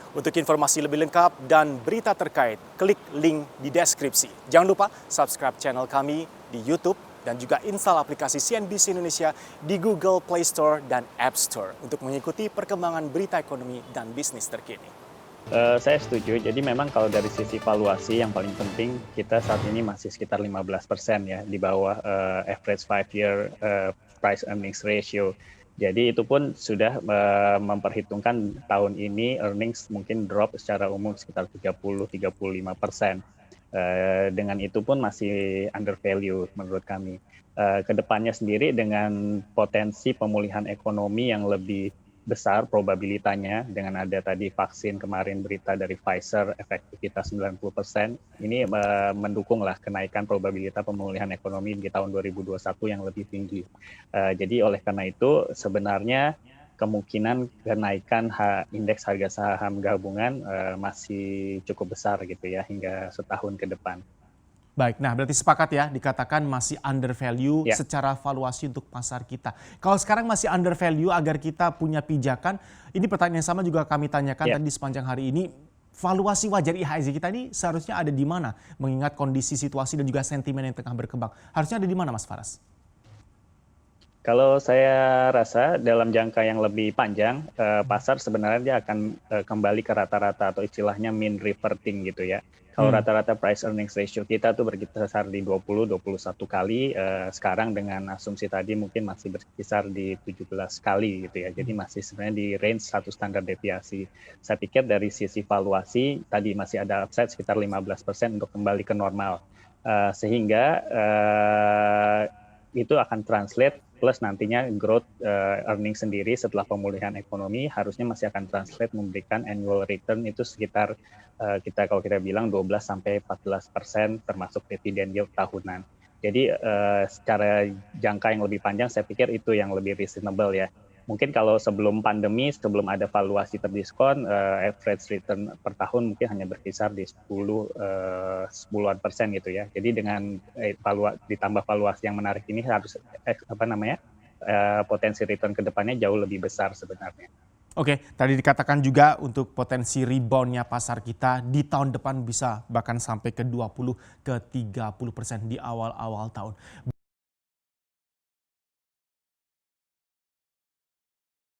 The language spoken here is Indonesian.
Untuk informasi lebih lengkap dan berita terkait, klik link di deskripsi. Jangan lupa subscribe channel kami di YouTube dan juga install aplikasi CNBC Indonesia di Google Play Store dan App Store untuk mengikuti perkembangan berita ekonomi dan bisnis terkini. Saya setuju. Jadi memang kalau dari sisi valuasi yang paling penting kita saat ini masih sekitar 15% ya di bawah average 5-year price earnings ratio. Jadi itu pun sudah memperhitungkan tahun ini earnings mungkin drop secara umum sekitar 30-35%. Dengan itu pun masih under value menurut kami. Kedepannya sendiri dengan potensi pemulihan ekonomi yang lebih besar probabilitanya dengan ada tadi vaksin kemarin berita dari Pfizer efektivitas 90%, ini mendukunglah kenaikan probabilitas pemulihan ekonomi di tahun 2021 yang lebih tinggi. Jadi oleh karena itu sebenarnya kemungkinan kenaikan indeks harga saham gabungan masih cukup besar gitu ya hingga setahun ke depan. Baik, nah berarti sepakat ya dikatakan masih under value secara valuasi untuk pasar kita. Kalau sekarang masih under value agar kita punya pijakan, ini pertanyaan yang sama juga kami tanyakan tadi sepanjang hari ini. Valuasi wajar IHSG kita ini seharusnya ada di mana? Mengingat kondisi situasi dan juga sentimen yang tengah berkembang. Harusnya ada di mana Mas Faras? Kalau saya rasa dalam jangka yang lebih panjang, pasar sebenarnya dia akan kembali ke rata-rata atau istilahnya mean reverting gitu ya. Kalau rata-rata price earnings ratio kita tuh berkisar di 20-21 kali, sekarang dengan asumsi tadi mungkin masih berkisar di 17 kali gitu ya. Jadi masih sebenarnya di range satu standar deviasi. Saya pikir dari sisi valuasi tadi masih ada upside sekitar 15% untuk kembali ke normal. Sehingga itu akan translate plus nantinya growth earning sendiri setelah pemulihan ekonomi harusnya masih akan translate memberikan annual return itu sekitar kalau kita bilang 12-14% termasuk dividen yield tahunan. Jadi secara jangka yang lebih panjang saya pikir itu yang lebih reasonable ya. Mungkin kalau sebelum pandemi, sebelum ada valuasi terdiskon, average return per tahun mungkin hanya berkisar di 10-an% gitu ya. Jadi dengan ditambah valuasi yang menarik ini harus potensi return ke depannya jauh lebih besar sebenarnya. Oke, tadi dikatakan juga untuk potensi reboundnya pasar kita di tahun depan bisa bahkan sampai ke 20-30% di awal-awal tahun.